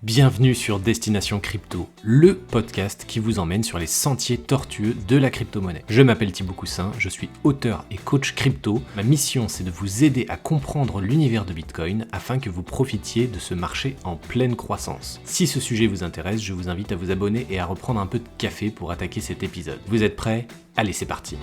Bienvenue sur Destination Crypto, le podcast qui vous emmène sur les sentiers tortueux de la crypto-monnaie. Je m'appelle Thibaut Coussin, je suis auteur et coach crypto. Ma mission, c'est de vous aider à comprendre l'univers de Bitcoin afin que vous profitiez de ce marché en pleine croissance. Si ce sujet vous intéresse, je vous invite à vous abonner et à reprendre un peu de café pour attaquer cet épisode. Vous êtes prêts ? Allez, c'est parti.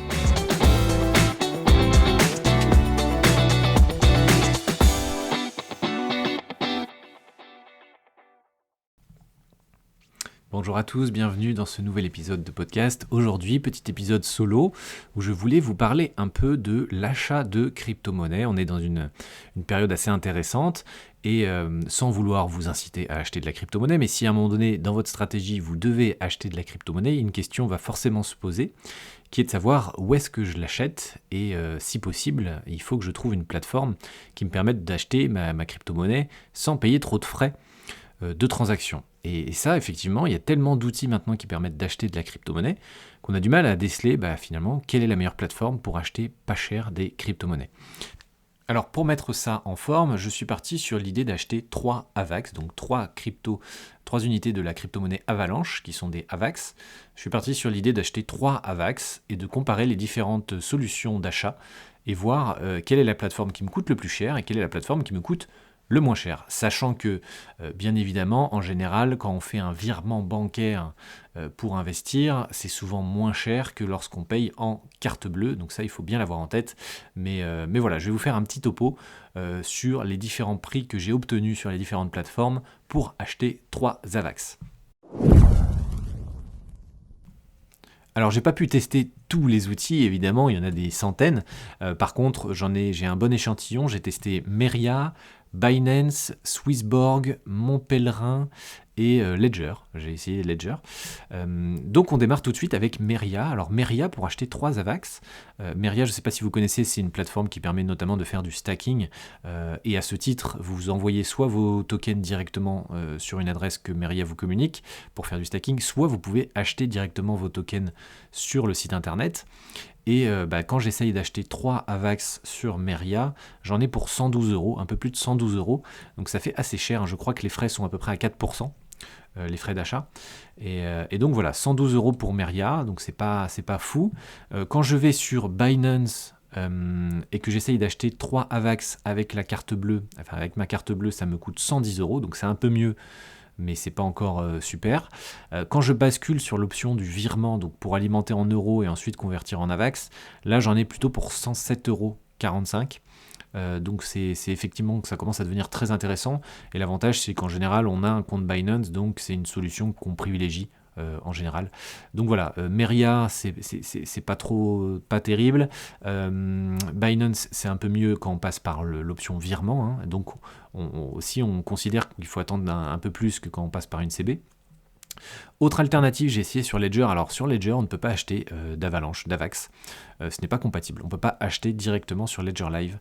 Bonjour à tous, bienvenue dans ce nouvel épisode de podcast. Aujourd'hui, petit épisode solo où je voulais vous parler un peu de l'achat de crypto-monnaies. On est dans une période assez intéressante et sans vouloir vous inciter à acheter de la crypto-monnaie, mais si à un moment donné, dans votre stratégie, vous devez acheter de la crypto-monnaie, une question va forcément se poser, qui est de savoir où est-ce que je l'achète et si possible, il faut que je trouve une plateforme qui me permette d'acheter ma crypto-monnaie sans payer trop de frais de transaction. Et ça, effectivement, il y a tellement d'outils maintenant qui permettent d'acheter de la crypto-monnaie qu'on a du mal à déceler finalement quelle est la meilleure plateforme pour acheter pas cher des crypto-monnaies. Alors pour mettre ça en forme, je suis parti sur l'idée d'acheter 3 AVAX, donc 3 unités de la crypto-monnaie Avalanche, qui sont des AVAX. Je suis parti sur l'idée d'acheter 3 AVAX et de comparer les différentes solutions d'achat et voir quelle est la plateforme qui me coûte le plus cher et quelle est la plateforme qui me coûte le moins cher, sachant que, bien évidemment, en général, quand on fait un virement bancaire pour investir, c'est souvent moins cher que lorsqu'on paye en carte bleue, donc ça, il faut bien l'avoir en tête. Mais voilà, je vais vous faire un petit topo sur les différents prix que j'ai obtenus sur les différentes plateformes pour acheter 3 AVAX. Alors j'ai pas pu tester tous les outils, évidemment, il y en a des centaines. Par contre, j'ai un bon échantillon, j'ai testé Meria, Binance, Swissborg, Montpellerin et Ledger. J'ai essayé Ledger. Donc on démarre tout de suite avec Meria. Alors Meria pour acheter 3 AVAX. Meria, je ne sais pas si vous connaissez, c'est une plateforme qui permet notamment de faire du stacking. Et à ce titre, vous envoyez soit vos tokens directement sur une adresse que Meria vous communique pour faire du stacking, soit vous pouvez acheter directement vos tokens sur le site internet. Et quand j'essaye d'acheter 3 AVAX sur Meria, j'en ai pour 112 €, un peu plus de 112 €. Donc ça fait assez cher, hein. Je crois que les frais sont à peu près à 4%, les frais d'achat. Et donc voilà, 112 € pour Meria, donc c'est pas fou. Quand je vais sur Binance et que j'essaye d'acheter 3 AVAX avec la carte bleue, enfin avec ma carte bleue, ça me coûte 110 €, donc c'est un peu mieux, mais c'est pas encore super. Quand je bascule sur l'option du virement, donc pour alimenter en euros et ensuite convertir en AVAX, là j'en ai plutôt pour 107,45 €. Donc c'est effectivement que ça commence à devenir très intéressant. Et l'avantage, c'est qu'en général, on a un compte Binance, donc c'est une solution qu'on privilégie en général. Donc voilà, Meria, c'est pas terrible. Binance, c'est un peu mieux quand on passe par l'option virement, hein. Donc on considère qu'il faut attendre un peu plus que quand on passe par une CB. Autre alternative, j'ai essayé sur Ledger. Alors sur Ledger, on ne peut pas acheter d'AVAX. Ce n'est pas compatible. On ne peut pas acheter directement sur Ledger Live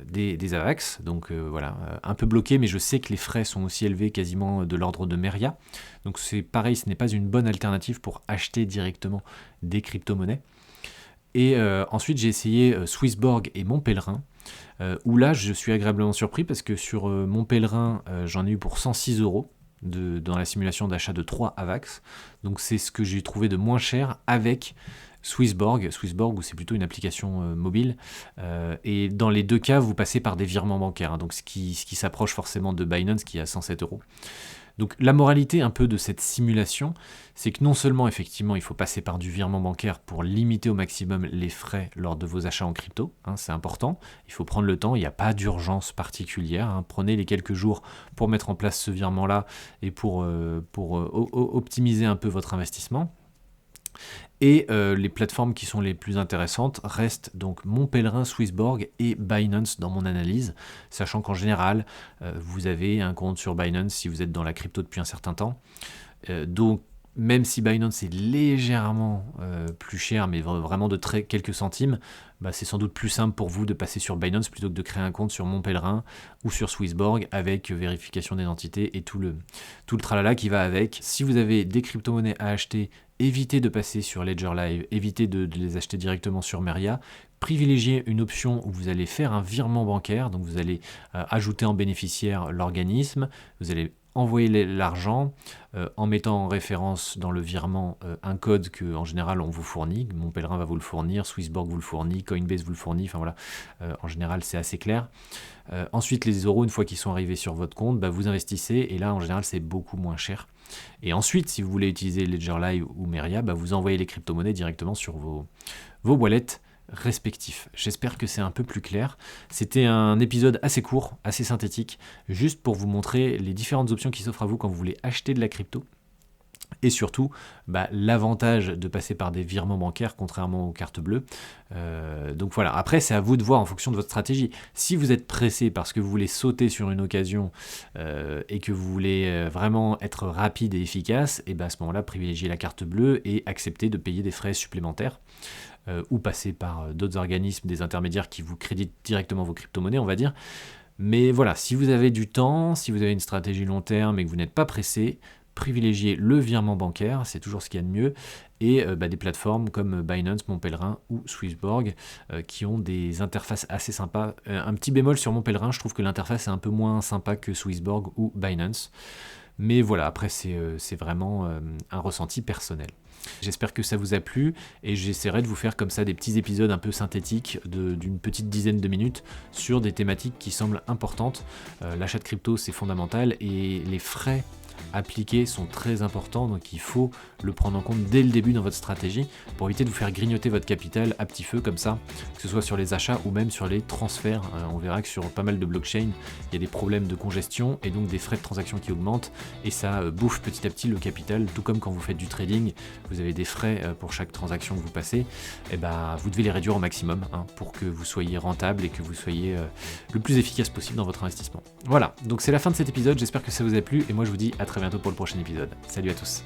des AVAX. Donc voilà, un peu bloqué, mais je sais que les frais sont aussi élevés, quasiment de l'ordre de Meria. Donc c'est pareil, ce n'est pas une bonne alternative pour acheter directement des crypto-monnaies. Et ensuite, j'ai essayé Swissborg et Montpellerin, où là, je suis agréablement surpris parce que sur Montpellerin, j'en ai eu pour 106 € dans la simulation d'achat de 3 AVAX. Donc c'est ce que j'ai trouvé de moins cher avec Swissborg où c'est plutôt une application mobile. Et dans les deux cas, vous passez par des virements bancaires, hein, donc ce qui s'approche forcément de Binance qui est à 107 €. Donc la moralité un peu de cette simulation, c'est que non seulement effectivement il faut passer par du virement bancaire pour limiter au maximum les frais lors de vos achats en crypto, hein, c'est important, il faut prendre le temps, il n'y a pas d'urgence particulière, hein. Prenez les quelques jours pour mettre en place ce virement-là et pour optimiser un peu votre investissement. Et les plateformes qui sont les plus intéressantes restent donc Montpellerin, Swissborg et Binance dans mon analyse, sachant qu'en général, vous avez un compte sur Binance si vous êtes dans la crypto depuis un certain temps. Donc même si Binance est légèrement plus cher, mais vraiment de quelques centimes, c'est sans doute plus simple pour vous de passer sur Binance plutôt que de créer un compte sur Montpellerin ou sur Swissborg avec vérification d'identité et tout le tralala qui va avec. Si vous avez des crypto-monnaies à acheter, évitez de passer sur Ledger Live, évitez de les acheter directement sur Meria. Privilégiez une option où vous allez faire un virement bancaire, donc vous allez ajouter en bénéficiaire l'organisme, vous allez envoyer l'argent en mettant en référence dans le virement un code que en général on vous fournit. Mon Pèlerin va vous le fournir, Swissborg vous le fournit, Coinbase vous le fournit, enfin voilà, en général c'est assez clair. Ensuite les euros, une fois qu'ils sont arrivés sur votre compte, vous investissez et là en général c'est beaucoup moins cher. Et ensuite, si vous voulez utiliser Ledger Live ou Meria, vous envoyez les crypto-monnaies directement sur vos wallets respectifs. J'espère que c'est un peu plus clair. C'était un épisode assez court, assez synthétique, juste pour vous montrer les différentes options qui s'offrent à vous quand vous voulez acheter de la crypto. Et surtout, l'avantage de passer par des virements bancaires contrairement aux cartes bleues. Donc voilà, après c'est à vous de voir en fonction de votre stratégie. Si vous êtes pressé parce que vous voulez sauter sur une occasion et que vous voulez vraiment être rapide et efficace, et à ce moment-là, privilégiez la carte bleue et acceptez de payer des frais supplémentaires ou passer par d'autres organismes, des intermédiaires qui vous créditent directement vos crypto-monnaies, on va dire. Mais voilà, si vous avez du temps, si vous avez une stratégie long terme et que vous n'êtes pas pressé, privilégier le virement bancaire, c'est toujours ce qu'il y a de mieux, et des plateformes comme Binance, Mon Pèlerin ou Swissborg qui ont des interfaces assez sympas. Un petit bémol sur Mon Pèlerin, je trouve que l'interface est un peu moins sympa que Swissborg ou Binance. Mais voilà, après c'est vraiment un ressenti personnel. J'espère que ça vous a plu et j'essaierai de vous faire comme ça des petits épisodes un peu synthétiques d'une petite dizaine de minutes sur des thématiques qui semblent importantes. L'achat de crypto c'est fondamental et les frais appliqués sont très importants, donc il faut le prendre en compte dès le début dans votre stratégie pour éviter de vous faire grignoter votre capital à petit feu comme ça, que ce soit sur les achats ou même sur les transferts. On verra que sur pas mal de blockchains, il y a des problèmes de congestion et donc des frais de transaction qui augmentent et ça bouffe petit à petit le capital, tout comme quand vous faites du trading, vous avez des frais pour chaque transaction que vous passez, et vous devez les réduire au maximum pour que vous soyez rentable et que vous soyez le plus efficace possible dans votre investissement. Voilà, donc c'est la fin de cet épisode, j'espère que ça vous a plu et moi je vous dis à très bientôt pour le prochain épisode. Salut à tous.